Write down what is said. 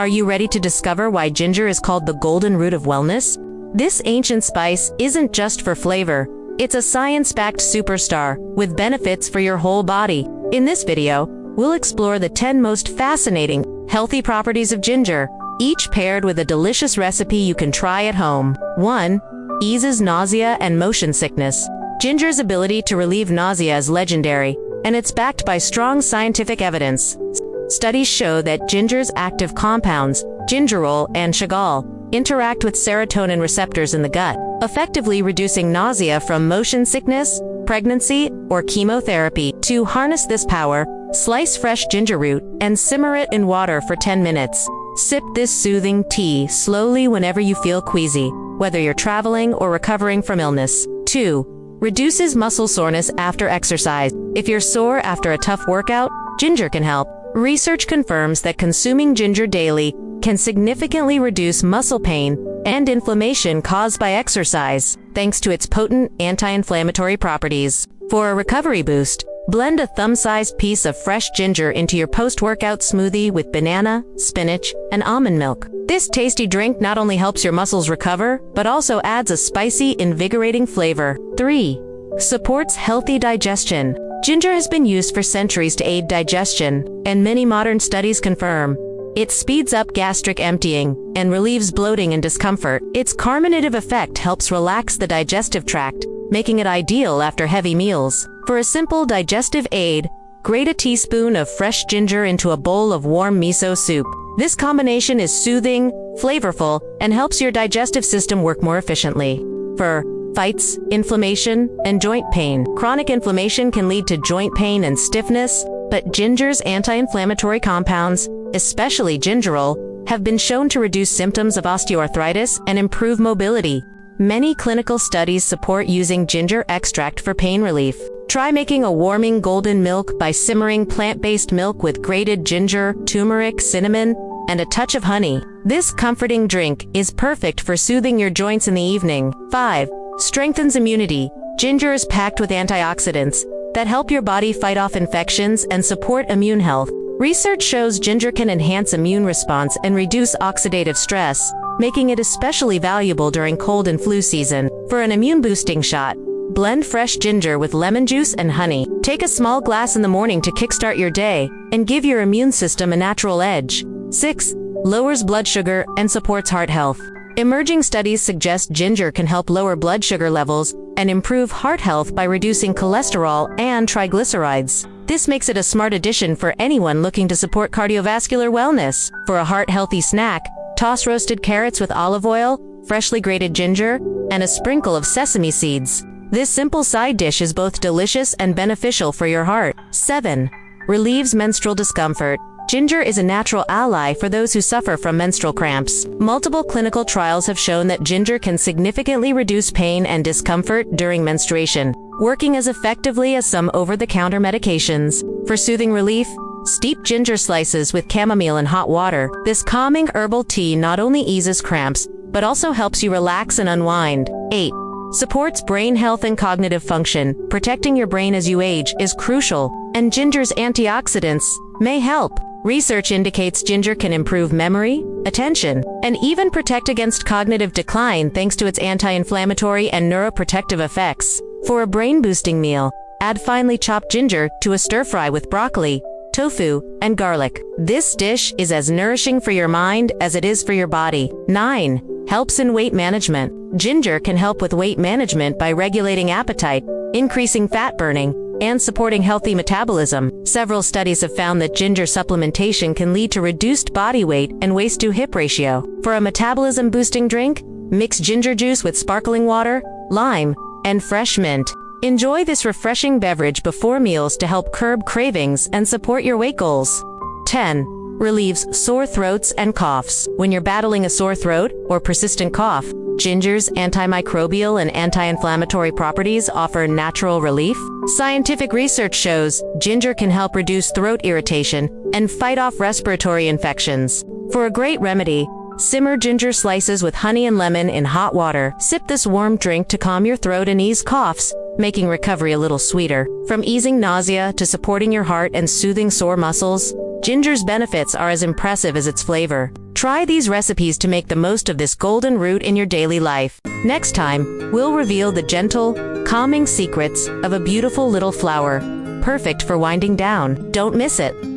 Are you ready to discover why ginger is called the golden root of wellness? This ancient spice isn't just for flavor. It's a science-backed superstar with benefits for your whole body. In this video, we'll explore the 10 most fascinating, healthy properties of ginger, each paired with a delicious recipe you can try at home. 1. Eases nausea and motion sickness. Ginger's ability to relieve nausea is legendary, and it's backed by strong scientific evidence. Studies show that ginger's active compounds, gingerol and chagal, interact with serotonin receptors in the gut, effectively reducing nausea from motion sickness, pregnancy, or chemotherapy. To harness this power, slice fresh ginger root and simmer it in water for 10 minutes. Sip this soothing tea slowly whenever you feel queasy, whether you're traveling or recovering from illness. 2. Reduces muscle soreness after exercise. If you're sore after a tough workout, ginger can help. Research confirms that consuming ginger daily can significantly reduce muscle pain and inflammation caused by exercise, thanks to its potent anti-inflammatory properties. For a recovery boost, blend a thumb-sized piece of fresh ginger into your post-workout smoothie with banana, spinach, and almond milk. This tasty drink not only helps your muscles recover, but also adds a spicy, invigorating flavor. 3. Supports healthy digestion. Ginger has been used for centuries to aid digestion, and many modern studies confirm it speeds up gastric emptying and relieves bloating and discomfort. Its carminative effect helps relax the digestive tract, making it ideal after heavy meals. For a simple digestive aid, grate a teaspoon of fresh ginger into a bowl of warm miso soup. This combination is soothing, flavorful, and helps your digestive system work more efficiently. For fights, inflammation, and joint pain. Chronic inflammation can lead to joint pain and stiffness, but ginger's anti-inflammatory compounds, especially gingerol, have been shown to reduce symptoms of osteoarthritis and improve mobility. Many clinical studies support using ginger extract for pain relief. Try making a warming golden milk by simmering plant-based milk with grated ginger, turmeric, cinnamon, and a touch of honey. This comforting drink is perfect for soothing your joints in the evening. 5. Strengthens immunity. Ginger is packed with antioxidants that help your body fight off infections and support immune health. Research shows ginger can enhance immune response and reduce oxidative stress, making it especially valuable during cold and flu season. For an immune-boosting shot, blend fresh ginger with lemon juice and honey. Take a small glass in the morning to kickstart your day and give your immune system a natural edge. 6. Lowers blood sugar and supports heart health. Emerging studies suggest ginger can help lower blood sugar levels and improve heart health by reducing cholesterol and triglycerides. This makes it a smart addition for anyone looking to support cardiovascular wellness. For a heart-healthy snack, toss roasted carrots with olive oil, freshly grated ginger, and a sprinkle of sesame seeds. This simple side dish is both delicious and beneficial for your heart. 7. Relieves menstrual discomfort. Ginger is a natural ally for those who suffer from menstrual cramps. Multiple clinical trials have shown that ginger can significantly reduce pain and discomfort during menstruation, working as effectively as some over-the-counter medications. For soothing relief, steep ginger slices with chamomile in hot water. This calming herbal tea not only eases cramps, but also helps you relax and unwind. 8. Supports brain health and cognitive function. Protecting your brain as you age is crucial, and ginger's antioxidants may help. Research indicates ginger can improve memory, attention, and even protect against cognitive decline thanks to its anti-inflammatory and neuroprotective effects. For a brain-boosting meal, add finely chopped ginger to a stir-fry with broccoli, tofu, and garlic. This dish is as nourishing for your mind as it is for your body. 9. Helps in weight management. Ginger can help with weight management by regulating appetite, increasing fat burning, and supporting healthy metabolism. Several studies have found that ginger supplementation can lead to reduced body weight and waist-to-hip ratio. For a metabolism-boosting drink, mix ginger juice with sparkling water, lime, and fresh mint. Enjoy this refreshing beverage before meals to help curb cravings and support your weight goals. 10. Relieves sore throats and coughs. When you're battling a sore throat or persistent cough, ginger's antimicrobial and anti-inflammatory properties offer natural relief. Scientific research shows ginger can help reduce throat irritation and fight off respiratory infections. For a great remedy, simmer ginger slices with honey and lemon in hot water. Sip this warm drink to calm your throat and ease coughs, making recovery a little sweeter. From easing nausea to supporting your heart and soothing sore muscles, ginger's benefits are as impressive as its flavor. Try these recipes to make the most of this golden root in your daily life. Next time, we'll reveal the gentle, calming secrets of a beautiful little flower, perfect for winding down. Don't miss it.